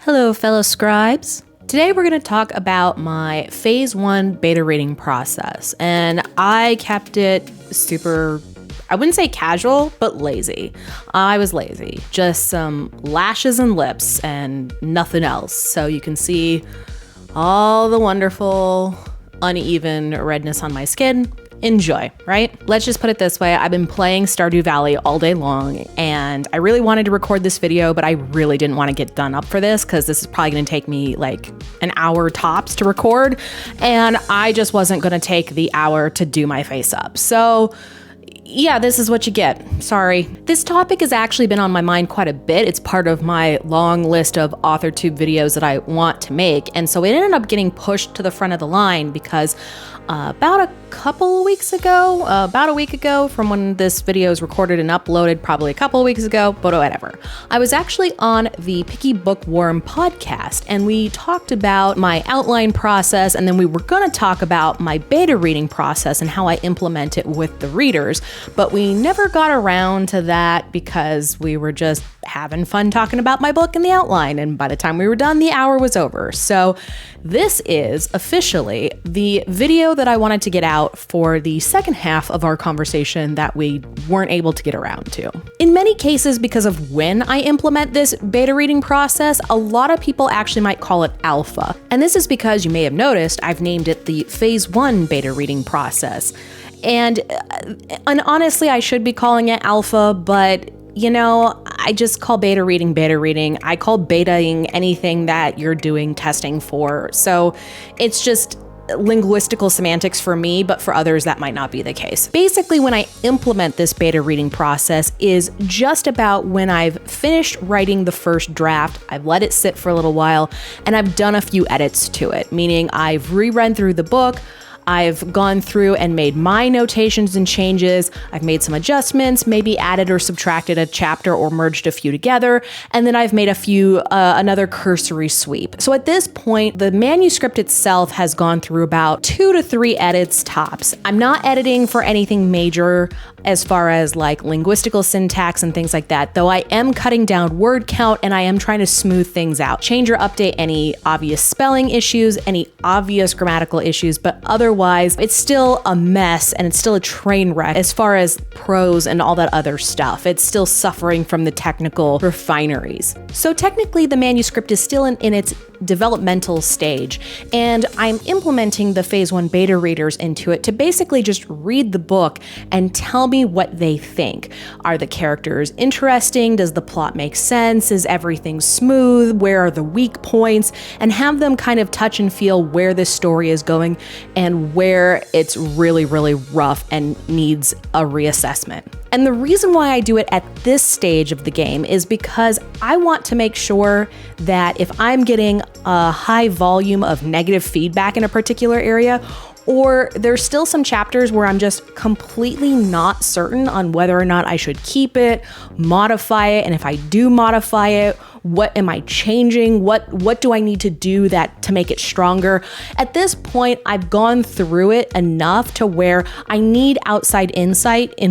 Hello, fellow scribes. Today we're going to talk about my phase 1 beta reading process, and I kept it super, I wouldn't say casual, but lazy. I was lazy, just some lashes and lips and nothing else. So you can see all the wonderful uneven redness on my skin. Enjoy, right? Let's just put it this way. I've been playing Stardew Valley all day long, and I really wanted to record this video, but I really didn't want to get done up for this because this is probably going to take me like an hour tops to record, and I just wasn't going to take the hour to do my face up. So yeah, this is what you get. Sorry. This topic has actually been on my mind quite a bit. It's part of my long list of authortube videos that I want to make. And so it ended up getting pushed to the front of the line because about a week ago from when this video is recorded and uploaded, probably a couple of weeks ago, but whatever. I was actually on the Picky Bookworm podcast, and we talked about my outline process, and then we were going to talk about my beta reading process and how I implement it with the readers, but we never got around to that because we were just having fun talking about my book and the outline, and by the time we were done, the hour was over. So this is officially the video that I wanted to get out for the second half of our conversation that we weren't able to get around to. In many cases, because of when I implement this beta reading process, a lot of people actually might call it alpha. And this is because you may have noticed I've named it the phase 1 beta reading process. And honestly, I should be calling it alpha, but you know, I just call beta reading. I call betaing anything that you're doing testing for. So it's just linguistical semantics for me, but for others that might not be the case. Basically, when I implement this beta reading process is just about when I've finished writing the first draft, I've let it sit for a little while, and I've done a few edits to it, meaning I've reread through the book, I've gone through and made my notations and changes. I've made some adjustments, maybe added or subtracted a chapter or merged a few together. And then I've made another cursory sweep. So at this point, the manuscript itself has gone through about 2 to 3 edits tops. I'm not editing for anything major as far as like linguistical syntax and things like that, though I am cutting down word count and I am trying to smooth things out, change or update any obvious spelling issues, any obvious grammatical issues, but otherwise it's still a mess and it's still a train wreck as far as prose and all that other stuff. It's still suffering from the technical refineries. So technically the manuscript is still in its developmental stage, and I'm implementing the phase 1 beta readers into it to basically just read the book and tell me what they think. Are the characters interesting? Does the plot make sense? Is everything smooth? Where are the weak points? And have them kind of touch and feel where this story is going and where it's really, really rough and needs a reassessment. And the reason why I do it at this stage of the game is because I want to make sure that if I'm getting a high volume of negative feedback in a particular area, or there's still some chapters where I'm just completely not certain on whether or not I should keep it, modify it, and if I do modify it, what am I changing? What do I need to do to make it stronger? At this point, I've gone through it enough to where I need outside insight I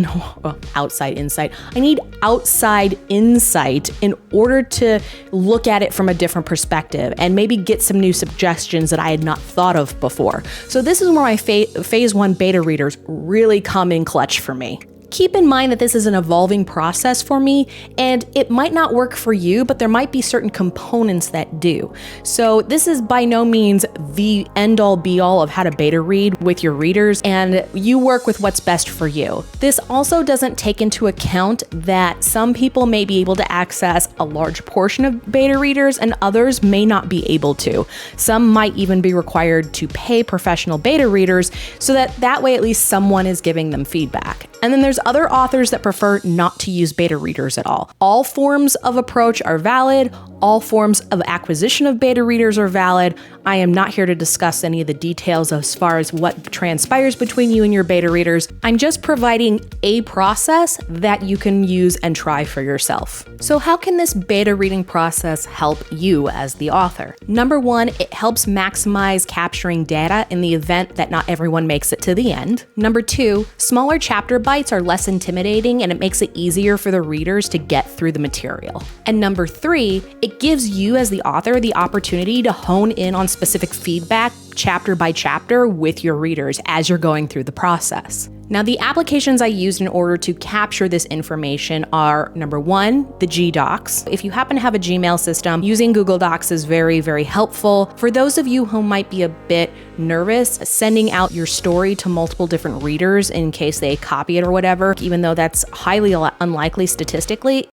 need outside insight in order to look at it from a different perspective and maybe get some new suggestions that I had not thought of before. So this is where my phase 1 beta readers really come in clutch for me. Keep in mind that this is an evolving process for me, and it might not work for you, but there might be certain components that do. So this is by no means the end-all be-all of how to beta read with your readers, and you work with what's best for you. This also doesn't take into account that some people may be able to access a large portion of beta readers and others may not be able to. Some might even be required to pay professional beta readers so that way at least someone is giving them feedback. And then there's other authors that prefer not to use beta readers at all. All forms of approach are valid. All forms of acquisition of beta readers are valid. I am not here to discuss any of the details as far as what transpires between you and your beta readers. I'm just providing a process that you can use and try for yourself. So how can this beta reading process help you as the author? Number one, it helps maximize capturing data in the event that not everyone makes it to the end. Number two, smaller chapter fights are less intimidating and it makes it easier for the readers to get through the material. And number 3, it gives you as the author the opportunity to hone in on specific feedback chapter by chapter with your readers as you're going through the process. Now, the applications I used in order to capture this information are, number 1, the G-Docs. If you happen to have a Gmail system, using Google Docs is very, very helpful. For those of you who might be a bit nervous, sending out your story to multiple different readers in case they copy it or whatever, even though that's highly unlikely statistically,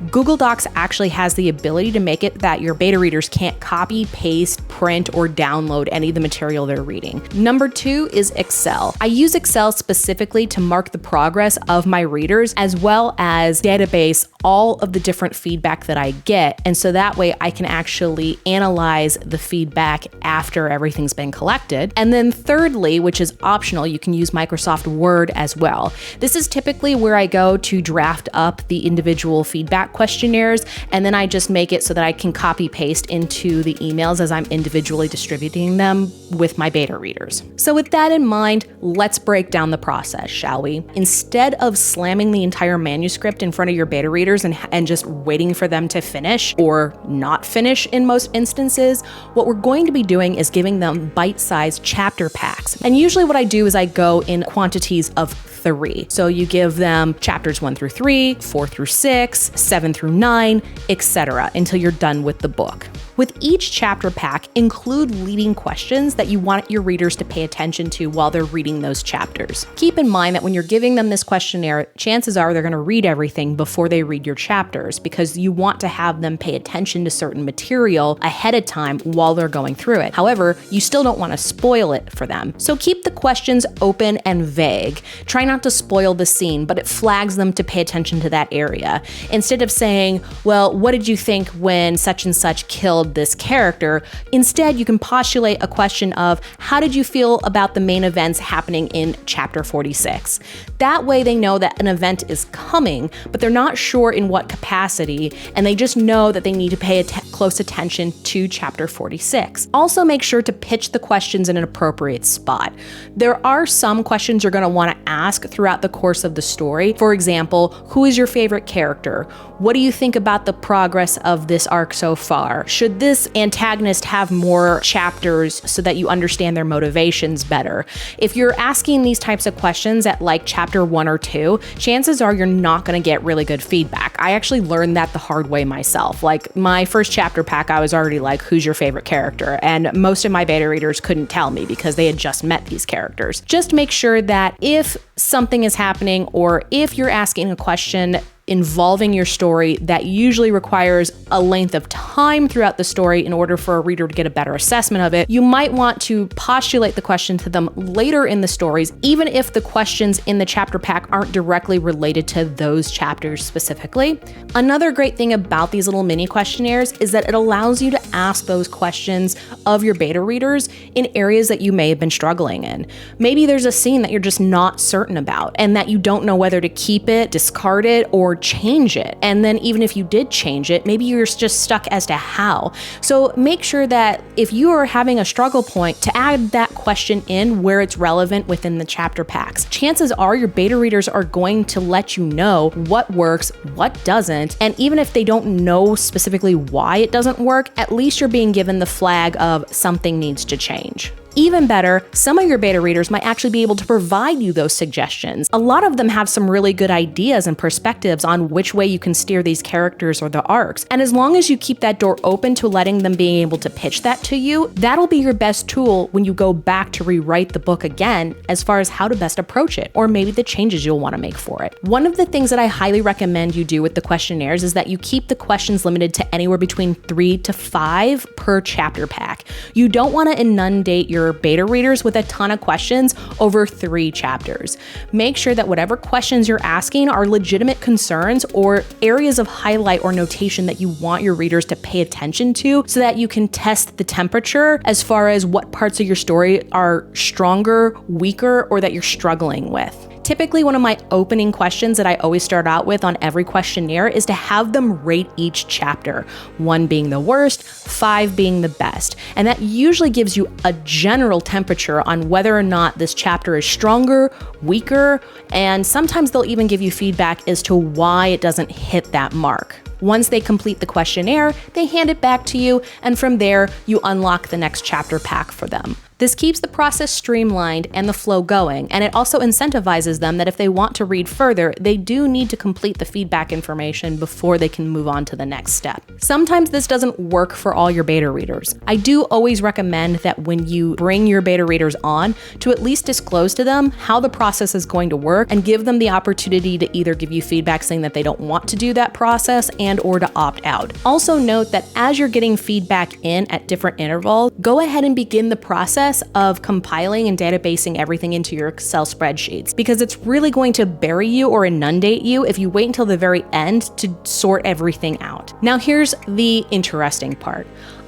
Google Docs actually has the ability to make it that your beta readers can't copy, paste, print, or download any of the material they're reading. Number 2 is Excel. I use Excel specifically to mark the progress of my readers as well as database all of the different feedback that I get. And so that way I can actually analyze the feedback after everything's been collected. And then thirdly, which is optional, you can use Microsoft Word as well. This is typically where I go to draft up the individual feedback questionnaires, and then I just make it so that I can copy paste into the emails as I'm individually distributing them with my beta readers. So with that in mind, let's break down the process, shall we? Instead of slamming the entire manuscript in front of your beta readers and just waiting for them to finish or not finish in most instances, what we're going to be doing is giving them bite-sized chapter packs. And usually what I do is I go in quantities of 3. So you give them chapters 1 through 3, 4 through 6, 7 through 9, etc. until you're done with the book. With each chapter pack, include leading questions that you want your readers to pay attention to while they're reading those chapters. Keep in mind that when you're giving them this questionnaire, chances are they're going to read everything before they read your chapters because you want to have them pay attention to certain material ahead of time while they're going through it. However, you still don't want to spoil it for them. So keep the questions open and vague. Try not to spoil the scene, but it flags them to pay attention to that area. Instead of saying, well, what did you think when such and such killed this character? Instead, you can postulate a question of, how did you feel about the main events happening in chapter 46? That way they know that an event is coming, but they're not sure in what capacity, and they just know that they need to pay close attention to chapter 46. Also, make sure to pitch the questions in an appropriate spot. There are some questions you're going to want to ask throughout the course of the story. For example, who is your favorite character? What do you think about the progress of this arc so far? Should this antagonist have more chapters so that you understand their motivations better? If you're asking these types of questions at like chapter 1 or 2, chances are you're not going to get really good feedback. I actually learned that the hard way myself. Like my first chapter pack, I was already like, who's your favorite character? And most of my beta readers couldn't tell me because they had just met these characters. Just make sure that if something is happening or if you're asking a question involving your story that usually requires a length of time throughout the story in order for a reader to get a better assessment of it, you might want to postulate the question to them later in the stories, even if the questions in the chapter pack aren't directly related to those chapters specifically. Another great thing about these little mini questionnaires is that it allows you to ask those questions of your beta readers in areas that you may have been struggling in. Maybe there's a scene that you're just not certain about and that you don't know whether to keep it, discard it, or change it. And then even if you did change it, maybe you're just stuck as to how. So make sure that if you are having a struggle point, to add that question in where it's relevant within the chapter packs. Chances are your beta readers are going to let you know what works, what doesn't, and even if they don't know specifically why it doesn't work, at least you're being given the flag of something needs to change. Even better, some of your beta readers might actually be able to provide you those suggestions. A lot of them have some really good ideas and perspectives on which way you can steer these characters or the arcs. And as long as you keep that door open to letting them be able to pitch that to you, that'll be your best tool when you go back to rewrite the book again as far as how to best approach it, or maybe the changes you'll want to make for it. One of the things that I highly recommend you do with the questionnaires is that you keep the questions limited to anywhere between 3 to 5 per chapter pack. You don't want to inundate your beta readers with a ton of questions over 3 chapters. Make sure that whatever questions you're asking are legitimate concerns or areas of highlight or notation that you want your readers to pay attention to so that you can test the temperature as far as what parts of your story are stronger, weaker, or that you're struggling with. Typically, one of my opening questions that I always start out with on every questionnaire is to have them rate each chapter, 1 being the worst, 5 being the best. And that usually gives you a general temperature on whether or not this chapter is stronger, weaker, and sometimes they'll even give you feedback as to why it doesn't hit that mark. Once they complete the questionnaire, they hand it back to you, and from there, you unlock the next chapter pack for them. This keeps the process streamlined and the flow going, and it also incentivizes them that if they want to read further, they do need to complete the feedback information before they can move on to the next step. Sometimes this doesn't work for all your beta readers. I do always recommend that when you bring your beta readers on, to at least disclose to them how the process is going to work and give them the opportunity to either give you feedback saying that they don't want to do that process and or to opt out. Also note that as you're getting feedback in at different intervals, go ahead and begin the process of compiling and databasing everything into your Excel spreadsheets, because it's really going to bury you or inundate you if you wait until the very end to sort everything out. Now here's the interesting part.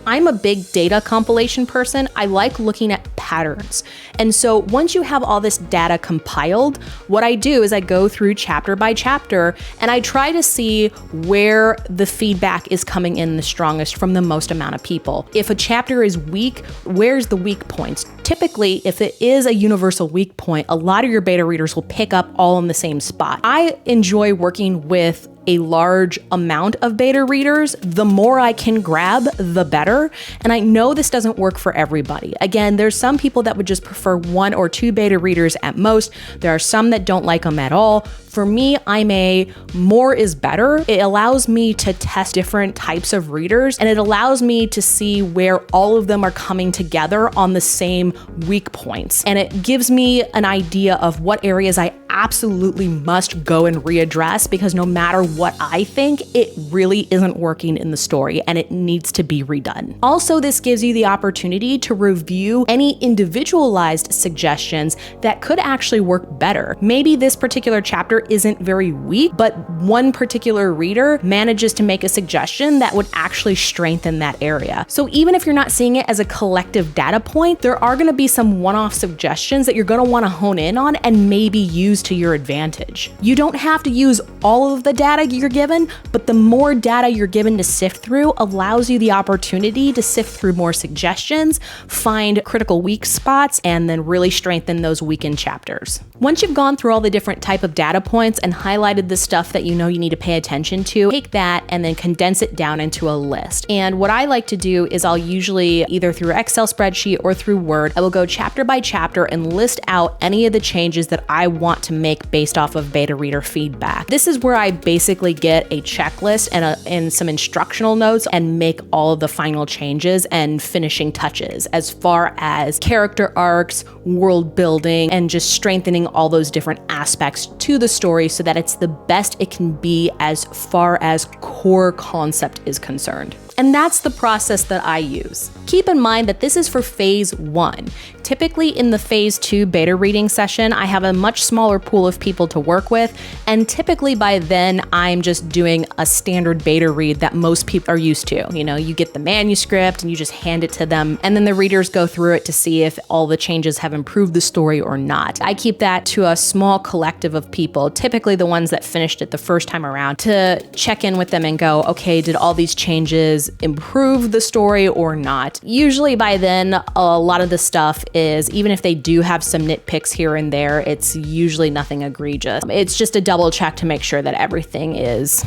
I'm a big data compilation person. I like looking at patterns. And so once you have all this data compiled, what I do is I go through chapter by chapter and I try to see where the feedback is coming in the strongest from the most amount of people. If a chapter is weak, where's the weak points? Typically, if it is a universal weak point, a lot of your beta readers will pick up all in the same spot. I enjoy working with a large amount of beta readers. The more I can grab, the better. And I know this doesn't work for everybody. Again, there's some people that would just prefer 1 or 2 beta readers at most. There are some that don't like them at all. For me, I'm a more is better. It allows me to test different types of readers, and it allows me to see where all of them are coming together on the same weak points. And it gives me an idea of what areas I absolutely must go and readdress, because no matter what I think, it really isn't working in the story and it needs to be redone. Also, this gives you the opportunity to review any individualized suggestions that could actually work better. Maybe this particular chapter isn't very weak, but one particular reader manages to make a suggestion that would actually strengthen that area. So even if you're not seeing it as a collective data point, there are going to be some one-off suggestions that you're going to want to hone in on and maybe use to your advantage. You don't have to use all of the data you're given, but the more data you're given to sift through allows you the opportunity to sift through more suggestions, find critical weak spots, and then really strengthen those weakened chapters. Once you've gone through all the different type of data points and highlighted the stuff that you know you need to pay attention to, take that and then condense it down into a list. And what I like to do is I'll usually either through Excel spreadsheet or through Word, I will go chapter by chapter and list out any of the changes that I want to make based off of beta reader feedback. This is where I basically get a checklist and some instructional notes and make all of the final changes and finishing touches as far as character arcs, world building, and just strengthening all those different aspects to the story so that it's the best it can be as far as core concept is concerned. And that's the process that I use. Keep in mind that this is for phase 1. Typically in the phase 2 beta reading session, I have a much smaller pool of people to work with, and typically by then I'm just doing a standard beta read that most people are used to. You know, you get the manuscript and you just hand it to them, and then the readers go through it to see if all the changes have improved the story or not. I keep that to a small collective of people, typically the ones that finished it the first time around, to check in with them and go, okay, did all these changes improve the story or not? Usually by then, a lot of the stuff is, even if they do have some nitpicks here and there, it's usually nothing egregious. It's just a double check to make sure that everything is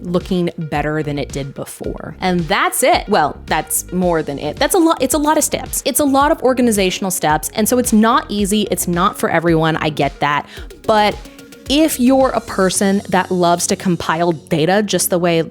looking better than it did before. And that's it. Well, that's more than it. That's a lot. It's a lot of steps. It's a lot of organizational steps. And so it's not easy. It's not for everyone. I get that. But if you're a person that loves to compile data just the way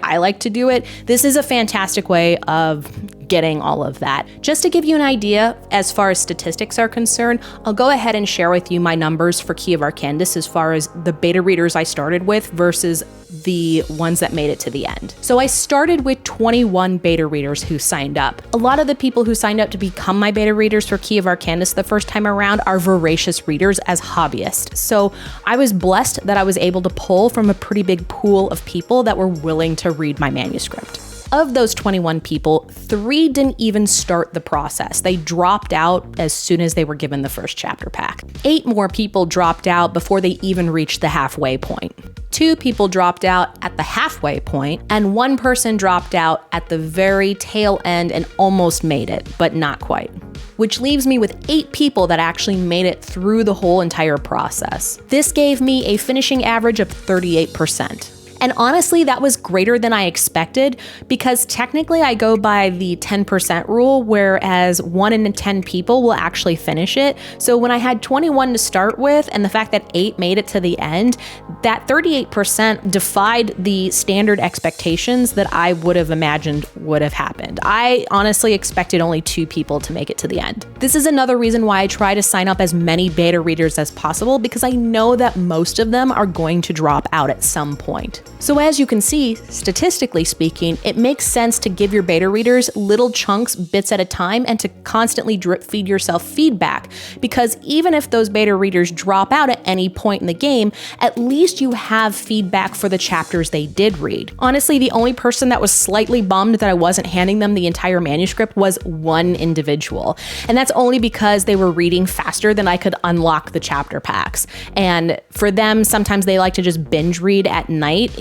I like to do it, this is a fantastic way of getting all of that. Just to give you an idea, as far as statistics are concerned, I'll go ahead and share with you my numbers for Key of Arcandus as far as the beta readers I started with versus the ones that made it to the end. So I started with 21 beta readers who signed up. A lot of the people who signed up to become my beta readers for Key of Arcandus the first time around are voracious readers as hobbyists. So I was blessed that I was able to pull from a pretty big pool of people that were willing to read my manuscript. Of those 21 people, 3 didn't even start the process. They dropped out as soon as they were given the first chapter pack. 8 more people dropped out before they even reached the halfway point. 2 people dropped out at the halfway point, and 1 person dropped out at the very tail end and almost made it, but not quite. Which leaves me with 8 people that actually made it through the whole entire process. This gave me a finishing average of 38%. And honestly, that was greater than I expected because technically I go by the 10% rule, whereas 1 in 10 people will actually finish it. So when I had 21 to start with and the fact that 8 made it to the end, that 38% defied the standard expectations that I would have imagined would have happened. I honestly expected only 2 people to make it to the end. This is another reason why I try to sign up as many beta readers as possible because I know that most of them are going to drop out at some point. So as you can see, statistically speaking, it makes sense to give your beta readers little chunks, bits at a time, and to constantly drip feed yourself feedback. Because even if those beta readers drop out at any point in the game, at least you have feedback for the chapters they did read. Honestly, the only person that was slightly bummed that I wasn't handing them the entire manuscript was 1 individual. And that's only because they were reading faster than I could unlock the chapter packs. And for them, sometimes they like to just binge read at night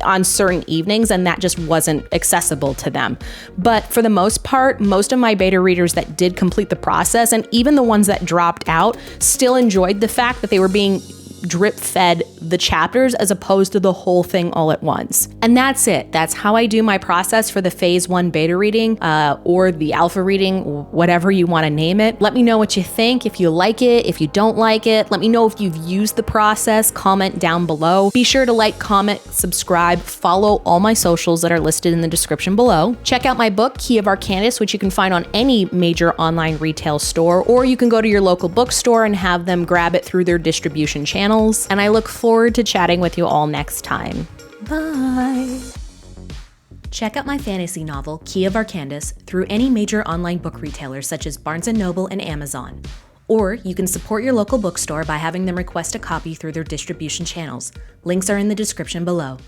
on certain evenings, and that just wasn't accessible to them. But for the most part, most of my beta readers that did complete the process, and even the ones that dropped out, still enjoyed the fact that they were being drip fed the chapters as opposed to the whole thing all at once. And that's it. That's how I do my process for the phase 1 beta reading or the alpha reading, whatever you want to name it. Let me know what you think, if you like it, if you don't like it. Let me know if you've used the process. Comment down below. Be sure to like, comment, subscribe, follow all my socials that are listed in the description below. Check out my book, Key of Arcandus, which you can find on any major online retail store, or you can go to your local bookstore and have them grab it through their distribution channel. And I look forward to chatting with you all next time. Bye. Check out my fantasy novel, Key of Arcandus, through any major online book retailers such as Barnes & Noble and Amazon. Or you can support your local bookstore by having them request a copy through their distribution channels. Links are in the description below.